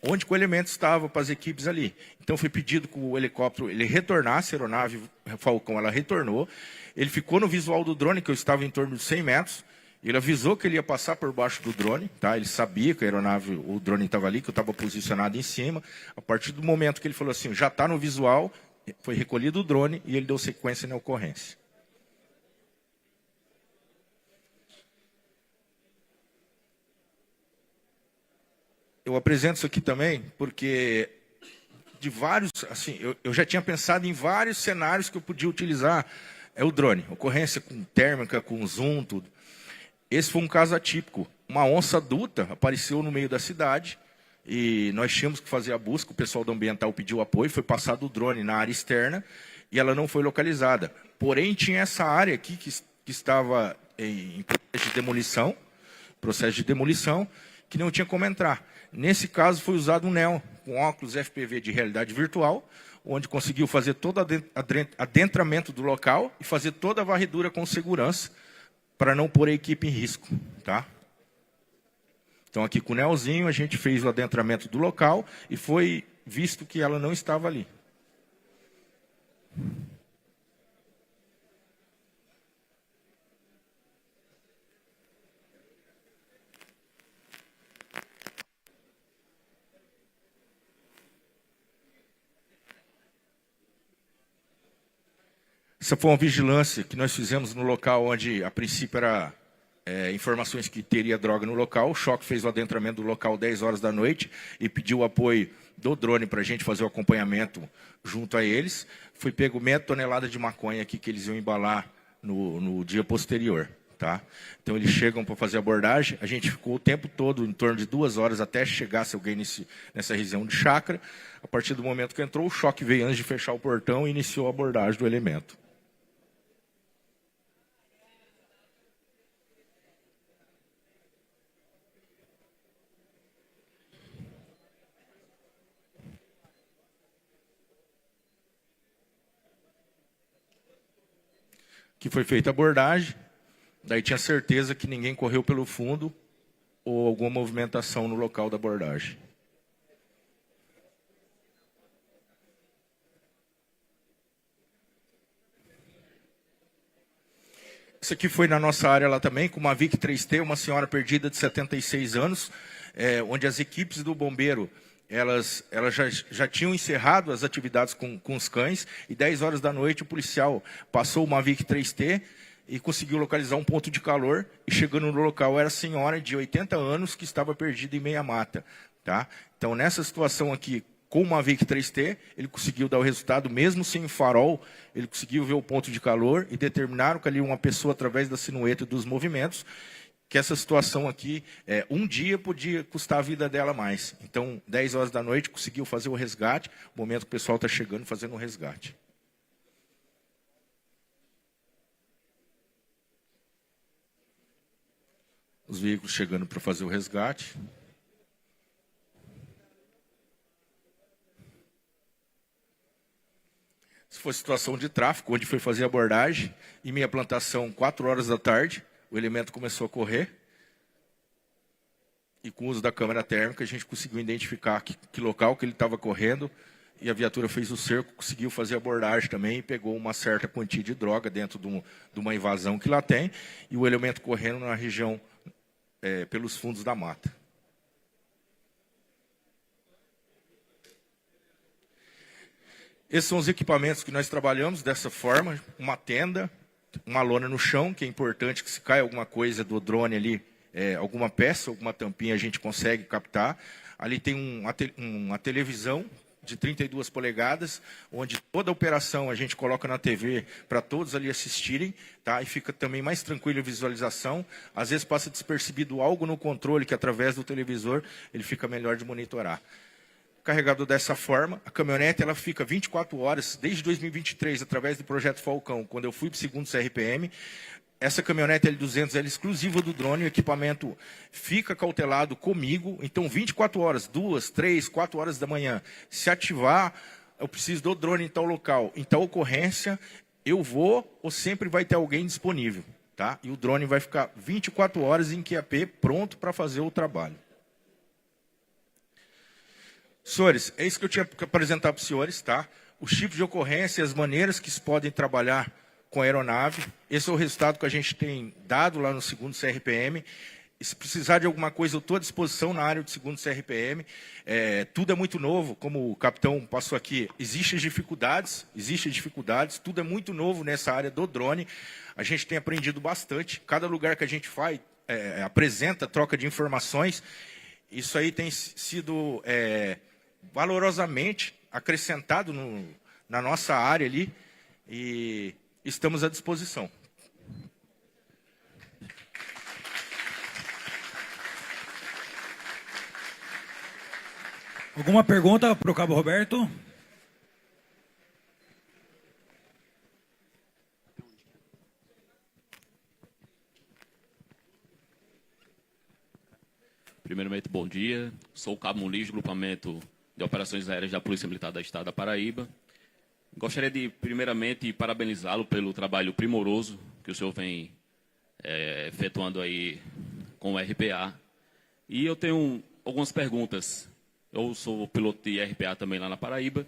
onde o elemento estava para as equipes ali. Então foi pedido que o helicóptero ele retornasse, a aeronave Falcão ela retornou. Ele ficou no visual do drone, que eu estava em torno de 100 metros. Ele avisou que ele ia passar por baixo do drone, tá? Ele sabia que a aeronave, o drone estava ali, que eu estava posicionado em cima. A partir do momento que ele falou assim, já está no visual, foi recolhido o drone e ele deu sequência na ocorrência. Eu apresento isso aqui também porque de vários, assim, eu já tinha pensado em vários cenários que eu podia utilizar o drone, ocorrência com térmica, com zoom, tudo. Esse foi um caso atípico. Uma onça adulta apareceu no meio da cidade e nós tínhamos que fazer a busca. O pessoal do ambiental pediu apoio, foi passado o drone na área externa e ela não foi localizada. Porém, tinha essa área aqui que estava em processo de demolição, que não tinha como entrar. Nesse caso, foi usado um NEO com óculos FPV de realidade virtual, onde conseguiu fazer todo o adentramento do local e fazer toda a varredura com segurança, para não pôr a equipe em risco, tá? Então, aqui com o Nelzinho, a gente fez o adentramento do local e foi visto que ela não estava ali. Essa foi uma vigilância que nós fizemos no local onde, a princípio, era informações que teria droga no local. O Choque fez o adentramento do local 10 horas da noite e pediu o apoio do drone para a gente fazer o acompanhamento junto a eles. Foi pego meia tonelada de maconha aqui que eles iam embalar no dia posterior. tá? Então eles chegam para fazer a abordagem, a gente ficou o tempo todo, em torno de 2 horas, até chegasse alguém nessa região de chácara. A partir do momento que entrou, o choque veio antes de fechar o portão e iniciou a abordagem do elemento. Que foi feita a abordagem, daí tinha certeza que ninguém correu pelo fundo ou alguma movimentação no local da abordagem. Isso aqui foi na nossa área lá também, com uma Mavic 3T, uma senhora perdida de 76 anos, onde as equipes do bombeiro, elas já tinham encerrado as atividades com os cães, e 10 horas da noite o policial passou uma Mavic 3T e conseguiu localizar um ponto de calor, e chegando no local era a senhora de 80 anos que estava perdida em meia mata. Tá? Então, nessa situação aqui, com uma Mavic 3T, ele conseguiu dar o resultado, mesmo sem farol, ele conseguiu ver o ponto de calor e determinaram que ali uma pessoa, através da sinueta e dos movimentos, que essa situação aqui, um dia podia custar a vida dela mais. Então, 10 horas da noite, conseguiu fazer o resgate, no momento que o pessoal está chegando, fazendo o resgate. Os veículos chegando para fazer o resgate. Se for situação de tráfego, onde foi fazer a abordagem, em minha plantação, 4 horas da tarde, o elemento começou a correr. E com o uso da câmera térmica, a gente conseguiu identificar que local que ele estava correndo. E a viatura fez o cerco, conseguiu fazer a abordagem também e pegou uma certa quantia de droga dentro de uma invasão que lá tem. E o elemento correndo na região, pelos fundos da mata. Esses são os equipamentos que nós trabalhamos dessa forma, uma tenda, uma lona no chão, que é importante que se caia alguma coisa do drone ali, alguma peça, alguma tampinha a gente consegue captar. Ali tem uma televisão de 32 polegadas, onde toda a operação a gente coloca na TV para todos ali assistirem, tá? E fica também mais tranquilo a visualização. Às vezes passa despercebido algo no controle, que através do televisor ele fica melhor de monitorar. Carregado dessa forma, a caminhonete ela fica 24 horas, desde 2023, através do Projeto Falcão, quando eu fui para o segundo CRPM. Essa caminhonete L200 é exclusiva do drone, o equipamento fica cautelado comigo, então 24 horas, 2, 3, 4 horas da manhã, se ativar, eu preciso do drone em tal local, em tal ocorrência, eu vou ou sempre vai ter alguém disponível. Tá? E o drone vai ficar 24 horas em QAP pronto para fazer o trabalho. Senhores, é isso que eu tinha que apresentar para os senhores, tá? Os tipos de ocorrência, as maneiras que se podem trabalhar com a aeronave. Esse é o resultado que a gente tem dado lá no segundo CRPM. E se precisar de alguma coisa, eu estou à disposição na área do segundo CRPM. Tudo é muito novo, como o capitão passou aqui. Existem dificuldades, tudo é muito novo nessa área do drone. A gente tem aprendido bastante. Cada lugar que a gente vai, apresenta, troca de informações. Isso aí tem sido valorosamente acrescentado na nossa área ali e estamos à disposição. Alguma pergunta para o Cabo Roberto? Primeiramente, bom dia. Sou o Cabo Muniz, do Grupamento de Operações Aéreas da Polícia Militar do Estado da Paraíba. Gostaria de, primeiramente, parabenizá-lo pelo trabalho primoroso que o senhor vem efetuando aí com o RPA. E eu tenho algumas perguntas. Eu sou piloto de RPA também lá na Paraíba.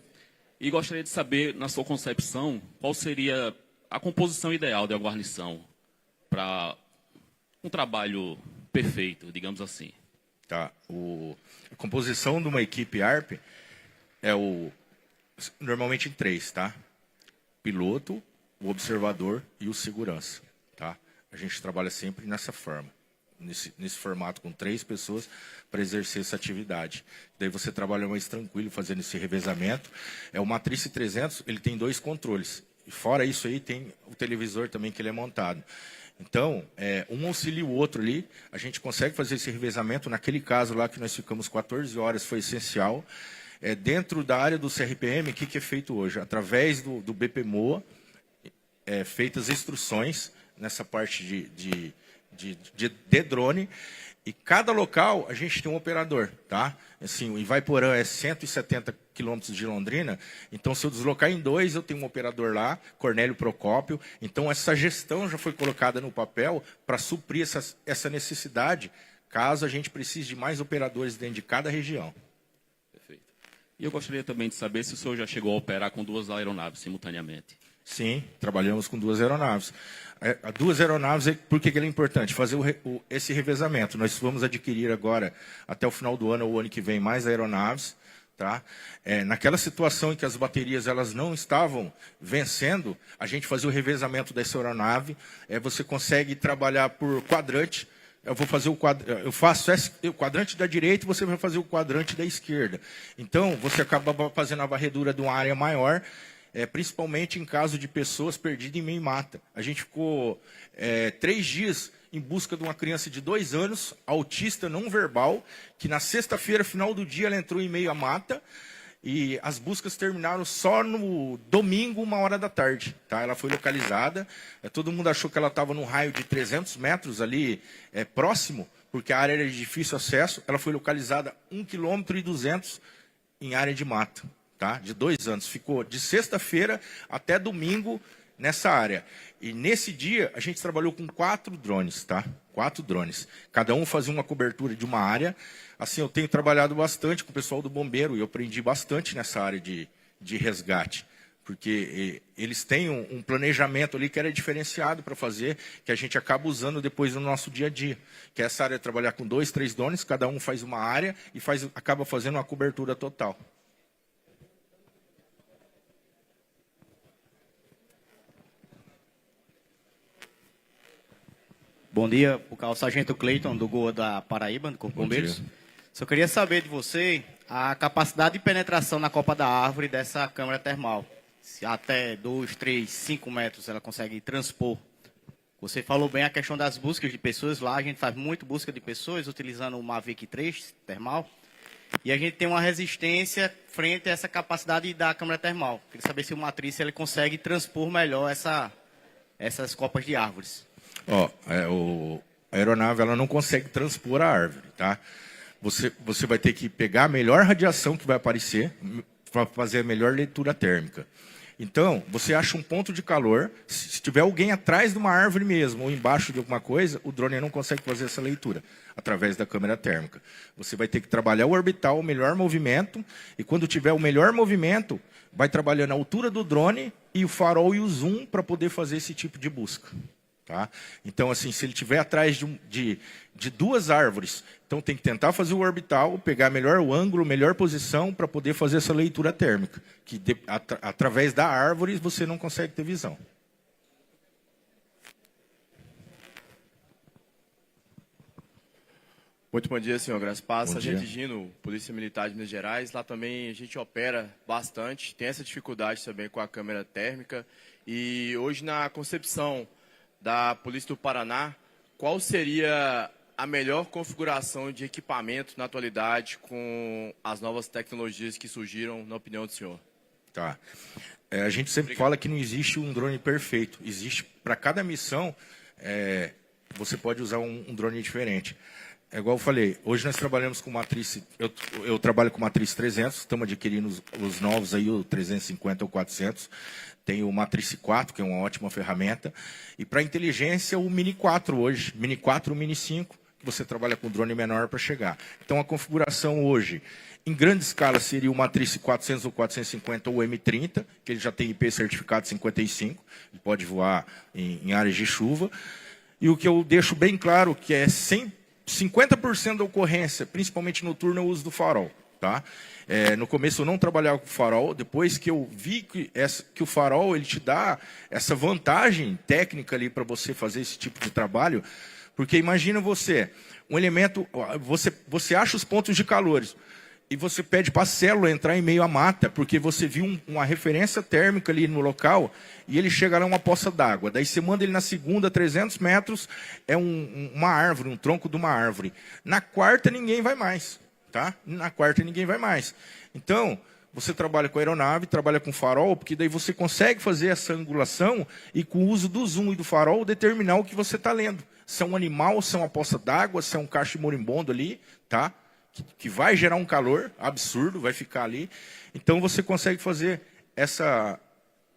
E gostaria de saber, na sua concepção, qual seria a composição ideal de uma guarnição para um trabalho perfeito, digamos assim. Tá. A composição de uma equipe ARP é normalmente em 3, tá? Piloto, o observador e o segurança, tá? A gente trabalha sempre nessa forma, nesse formato com 3 pessoas para exercer essa atividade. Daí você trabalha mais tranquilo fazendo esse revezamento. O Matrice 300, ele tem 2 controles. E fora isso aí, tem o televisor também que ele é montado. Então, um auxilia o outro ali, a gente consegue fazer esse revezamento. Naquele caso lá que nós ficamos 14 horas, foi essencial. Dentro da área do CRPM, o que é feito hoje? Através do BPMOA, feitas instruções nessa parte de drone, e cada local a gente tem um operador, tá? Assim, o Ivaiporã é 170 quilômetros de Londrina, então se eu deslocar em 2, eu tenho um operador lá, Cornélio Procópio. Então essa gestão já foi colocada no papel para suprir essa necessidade, caso a gente precise de mais operadores dentro de cada região. Perfeito. E eu gostaria também de saber se o senhor já chegou a operar com 2 aeronaves simultaneamente. Sim, trabalhamos com 2 aeronaves. As 2 aeronaves, por que ele é importante? Fazer esse revezamento. Nós vamos adquirir agora, até o final do ano ou o ano que vem, mais aeronaves. Tá? Naquela situação em que as baterias elas não estavam vencendo, a gente fazia o revezamento dessa aeronave. Você consegue trabalhar por quadrante. Eu faço o quadrante da direita e você vai fazer o quadrante da esquerda. Então, você acaba fazendo a varredura de uma área maior, principalmente em caso de pessoas perdidas em meio mata. A gente ficou 3 dias em busca de uma criança de 2 anos, autista não verbal, que na sexta-feira, final do dia, ela entrou em meio à mata, e as buscas terminaram só no domingo, 1h da tarde. Tá? Ela foi localizada, todo mundo achou que ela estava num raio de 300 metros ali, próximo, porque a área era de difícil acesso. Ela foi localizada 1,2 km em área de mata. Tá? De 2 anos. Ficou de sexta-feira até domingo nessa área. E nesse dia, a gente trabalhou com 4 drones. Tá? 4 drones. Cada um fazia uma cobertura de uma área. Assim, eu tenho trabalhado bastante com o pessoal do bombeiro, e eu aprendi bastante nessa área de resgate. Porque eles têm um planejamento ali que era diferenciado para fazer, que a gente acaba usando depois no nosso dia a dia. Que é essa área de trabalhar com 2, 3 drones, cada um faz uma área e acaba fazendo uma cobertura total. Bom dia, o Sargento Cleiton, do GOA da Paraíba, do Corpo de Bombeiros. Só queria saber de você a capacidade de penetração na copa da árvore dessa câmara termal. Se até 2, 3, 5 metros ela consegue transpor. Você falou bem a questão das buscas de pessoas. Lá a gente faz muito busca de pessoas utilizando o Mavic 3 termal. E a gente tem uma resistência frente a essa capacidade da câmara termal. Queria saber se o Matriz ele consegue transpor melhor essas copas de árvores. A aeronave ela não consegue transpor a árvore, tá? Você vai ter que pegar a melhor radiação que vai aparecer para fazer a melhor leitura térmica. Então, você acha um ponto de calor, se tiver alguém atrás de uma árvore mesmo, ou embaixo de alguma coisa, o drone não consegue fazer essa leitura, através da câmera térmica. Você vai ter que trabalhar o orbital, o melhor movimento, e quando tiver o melhor movimento, vai trabalhando a altura do drone, e o farol e o zoom, para poder fazer esse tipo de busca. Tá? Então, assim, se ele estiver atrás de 2 árvores, então tem que tentar fazer o orbital, pegar melhor o ângulo, melhor posição, para poder fazer essa leitura térmica. Que através da árvore você não consegue ter visão. Muito bom dia, senhor Graça Paz. Bom Sargento dia. Gino, Polícia Militar de Minas Gerais. Lá também a gente opera bastante, tem essa dificuldade também com a câmera térmica. E hoje, na concepção da Polícia do Paraná, qual seria a melhor configuração de equipamento na atualidade com as novas tecnologias que surgiram, na opinião do senhor? Tá. A gente sempre fala que não existe um drone perfeito. Existe, para cada missão, você pode usar um drone diferente. É igual eu falei, hoje nós trabalhamos com matriz, eu trabalho com matriz 300, estamos adquirindo os novos aí, o 350 ou 400. Tem o Matriz 4, que é uma ótima ferramenta. E para inteligência, o Mini 4 hoje. Mini 4 ou Mini 5, que você trabalha com drone menor para chegar. Então, a configuração hoje, em grande escala, seria o Matriz 400 ou 450 ou M30, que ele já tem IP certificado 55, ele pode voar em áreas de chuva. E o que eu deixo bem claro, que é 50% da ocorrência, principalmente noturna, é o uso do farol. Tá? No começo eu não trabalhava com farol, depois que eu vi que o farol ele te dá essa vantagem técnica ali para você fazer esse tipo de trabalho, porque imagina um elemento, você acha os pontos de calor, e você pede para a célula entrar em meio à mata, porque você viu uma referência térmica ali no local, e ele chega lá uma poça d'água. Daí você manda ele na segunda, 300 metros, é uma árvore, um tronco de uma árvore. Na quarta, ninguém vai mais. Tá? Na quarta, ninguém vai mais. Então, você trabalha com a aeronave, trabalha com farol, porque daí você consegue fazer essa angulação e, com o uso do zoom e do farol, determinar o que você está lendo. Se é um animal, se é uma poça d'água, se é um cacho moribundo ali, tá? Que vai gerar um calor absurdo, vai ficar ali. Então, você consegue fazer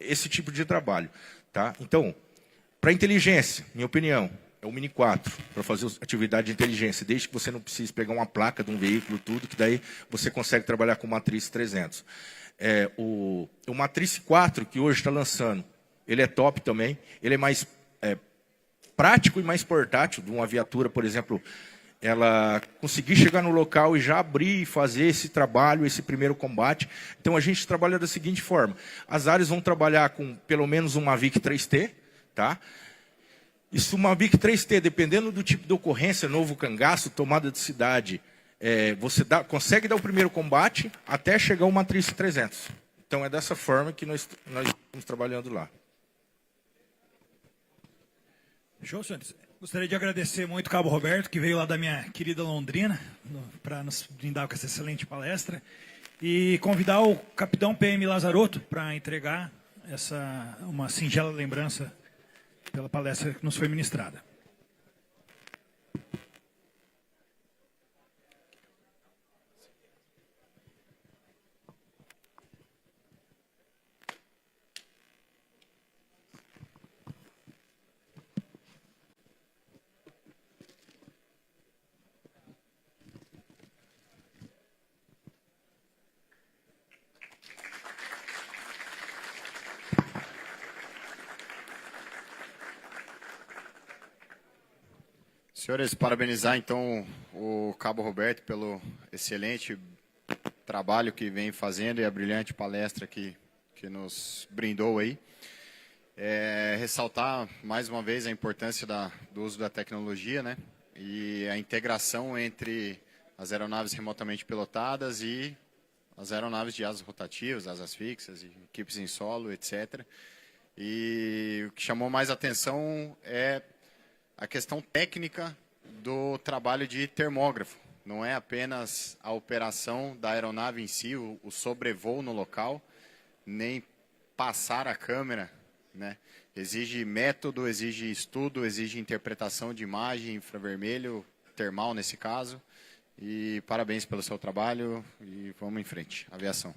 esse tipo de trabalho. Tá? Então, para inteligência, minha opinião, é o Mini 4, para fazer atividade de inteligência, desde que você não precise pegar uma placa de um veículo, tudo, que daí você consegue trabalhar com o Matriz 300. O Matriz 4, que hoje está lançando, ele é top também, ele é mais prático e mais portátil, de uma viatura, por exemplo, ela conseguir chegar no local e já abrir e fazer esse trabalho, esse primeiro combate. Então, a gente trabalha da seguinte forma. As áreas vão trabalhar com pelo menos uma Mavic 3T, tá? E se uma Mavic 3T, dependendo do tipo de ocorrência, novo cangaço, tomada de cidade, você consegue dar o primeiro combate até chegar ao Matriz 300. Então, é dessa forma que nós estamos trabalhando lá. Show, senhores. Gostaria de agradecer muito o Cabo Roberto, que veio lá da minha querida Londrina, para nos brindar com essa excelente palestra. E convidar o capitão PM Lazarotto para entregar uma singela lembrança pela palestra que nos foi ministrada. Senhores, parabenizar então o Cabo Roberto pelo excelente trabalho que vem fazendo e a brilhante palestra que nos brindou aí. Ressaltar mais uma vez a importância do uso da tecnologia, né? E a integração entre as aeronaves remotamente pilotadas e as aeronaves de asas rotativas, asas fixas, e equipes em solo, etc. E o que chamou mais atenção é a questão técnica do trabalho de termógrafo. Não é apenas a operação da aeronave em si, o sobrevoo no local, nem passar a câmera, né? Exige método, exige estudo, exige interpretação de imagem, infravermelho, termal nesse caso. E parabéns pelo seu trabalho e vamos em frente. Aviação.